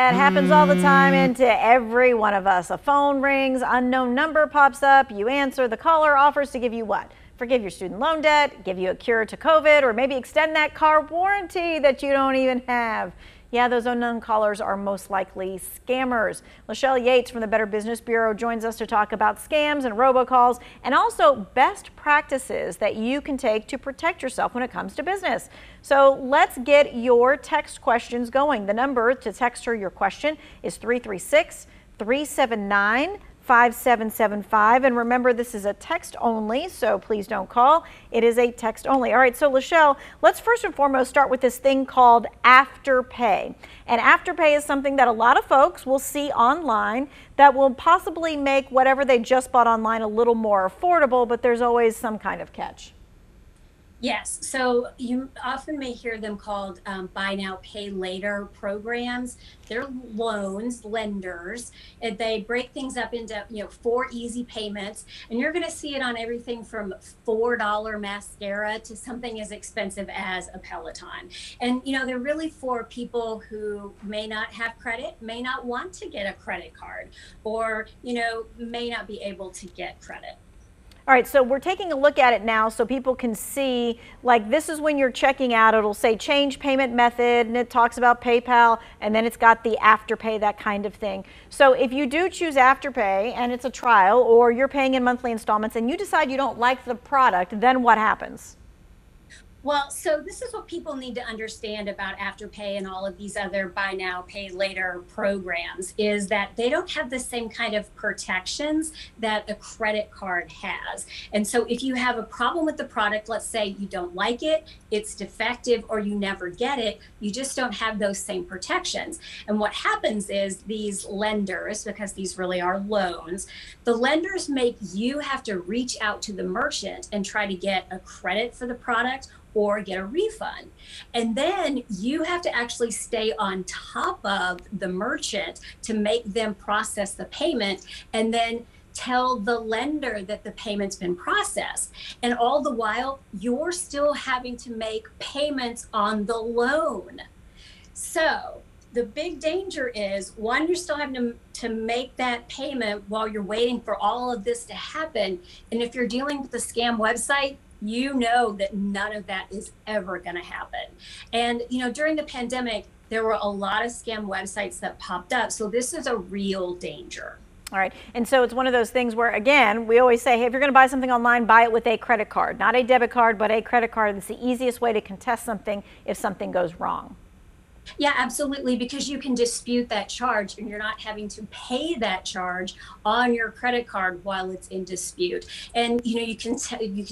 Yeah, it happens all the time, and to every one of us. A phone rings, unknown number pops up, you answer, the caller offers to give you what? Forgive your student loan debt, give you a cure to COVID, or maybe extend that car warranty that you don't even have. Yeah, those unknown callers are most likely scammers. Lechelle Yates from the Better Business Bureau joins us to talk about scams and robocalls and also best practices that you can take to protect yourself when it comes to business. So let's get your text questions going. The number to text her your question is 336-379-5775. And remember, this is a text only, so please don't call. It is a text only. All right, so Lechelle, let's first and foremost start with this thing called Afterpay. And Afterpay is something that a lot of folks will see online that will possibly make whatever they just bought online a little more affordable, but there's always some kind of catch. Yes, so you often may hear them called buy now, pay later programs. They're loans, lenders, and they break things up into 4 easy payments. And you're going to see it on everything from $4 mascara to something as expensive as a Peloton. And they're really for people who may not have credit, may not want to get a credit card, or may not be able to get credit. All right, so we're taking a look at it now so people can see, like, this is when you're checking out, it'll say change payment method, and it talks about PayPal, and then it's got the Afterpay, that kind of thing. So if you do choose Afterpay and it's a trial, or you're paying in monthly installments and you decide you don't like the product, then what happens? Well, so this is what people need to understand about Afterpay and all of these other buy now, pay later programs, is that they don't have the same kind of protections that a credit card has. And so if you have a problem with the product, let's say you don't like it, it's defective, or you never get it, you just don't have those same protections. And what happens is these lenders, because these really are loans, the lenders make you have to reach out to the merchant and try to get a credit for the product or get a refund. And then you have to actually stay on top of the merchant to make them process the payment, and then tell the lender that the payment's been processed. And all the while, you're still having to make payments on the loan. So the big danger is, one, you're still having to make that payment while you're waiting for all of this to happen. And if you're dealing with a scam website, you know that none of that is ever going to happen. And, during the pandemic, there were a lot of scam websites that popped up. So this is a real danger. All right. And so it's one of those things where, again, we always say, hey, if you're going to buy something online, buy it with a credit card, not a debit card, but a credit card. It's the easiest way to contest something if something goes wrong. Yeah, absolutely, because you can dispute that charge and you're not having to pay that charge on your credit card while it's in dispute. And you can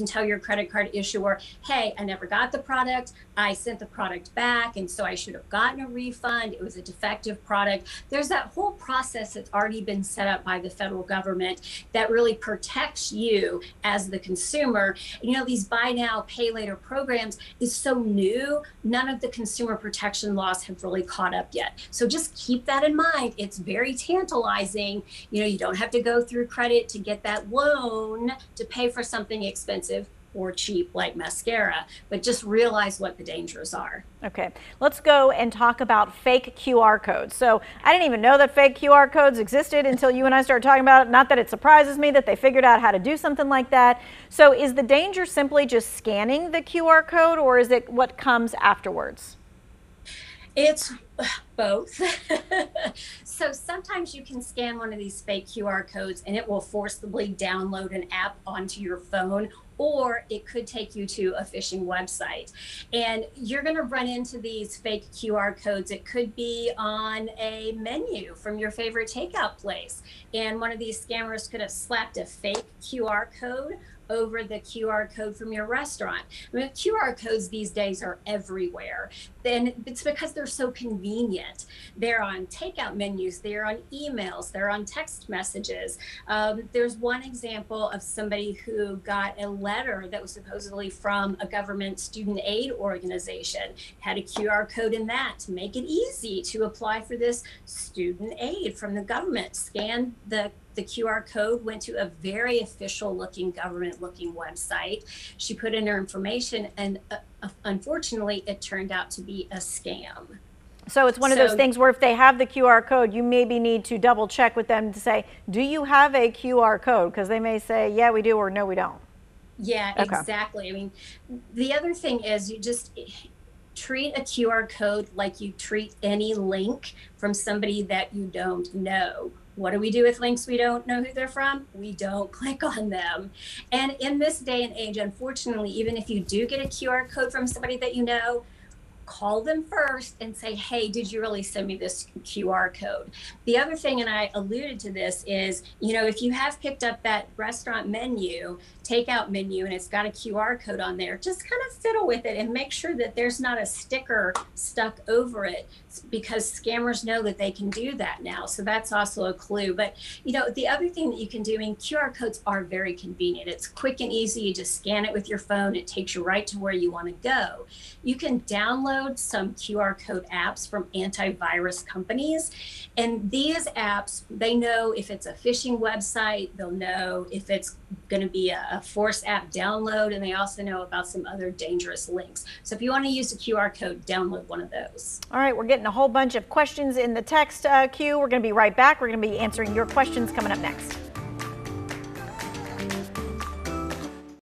tell your credit card issuer, hey, I never got the product. I sent the product back, and so I should have gotten a refund. It was a defective product. There's that whole process that's already been set up by the federal government that really protects you as the consumer. These buy now, pay later programs is so new. None of the consumer protection laws have really caught up yet. So just keep that in mind. It's very tantalizing. You don't have to go through credit to get that loan to pay for something expensive or cheap like mascara, but just realize what the dangers are. Okay, let's go and talk about fake QR codes. So I didn't even know that fake QR codes existed until you and I started talking about it. Not that it surprises me that they figured out how to do something like that. So is the danger simply just scanning the QR code, or is it what comes afterwards? It's both. So sometimes you can scan one of these fake QR codes and it will forcibly download an app onto your phone, or it could take you to a phishing website. And you're going to run into these fake QR codes. It could be on a menu from your favorite takeout place. And one of these scammers could have slapped a fake QR code over the QR code from your restaurant. I mean, QR codes these days are everywhere. And it's because they're so convenient. They're on takeout menus, they're on emails, they're on text messages. There's one example of somebody who got a letter that was supposedly from a government student aid organization, had a QR code in that to make it easy to apply for this student aid from the government. Scanned the QR code, went to a very official looking government looking website. She put in her information, and unfortunately it turned out to be a scam. So it's one of those things where if they have the QR code, you maybe need to double check with them to say, do you have a QR code? Because they may say, yeah, we do, or no, we don't. Yeah, Okay. exactly. I mean, the other thing is you just treat a QR code like you treat any link from somebody that you don't know. What do we do with links we don't know who they're from? We don't click on them. And in this day and age, unfortunately, even if you do get a QR code from somebody that you know, call them first and say, hey, did you really send me this QR code? The other thing, and I alluded to this, is, if you have picked up that restaurant menu, takeout menu, and it's got a QR code on there, just kind of fiddle with it and make sure that there's not a sticker stuck over it, because scammers know that they can do that now. So that's also a clue. But, the other thing that you can do, I mean, QR codes are very convenient. It's quick and easy. You just scan it with your phone. It takes you right to where you want to go. You can download some QR code apps from antivirus companies. And these apps, they know if it's a phishing website, they'll know if it's going to be a force app download, and they also know about some other dangerous links. So if you want to use a QR code, download one of those. All right, we're getting a whole bunch of questions in the text queue. We're going to be right back. We're going to be answering your questions coming up next.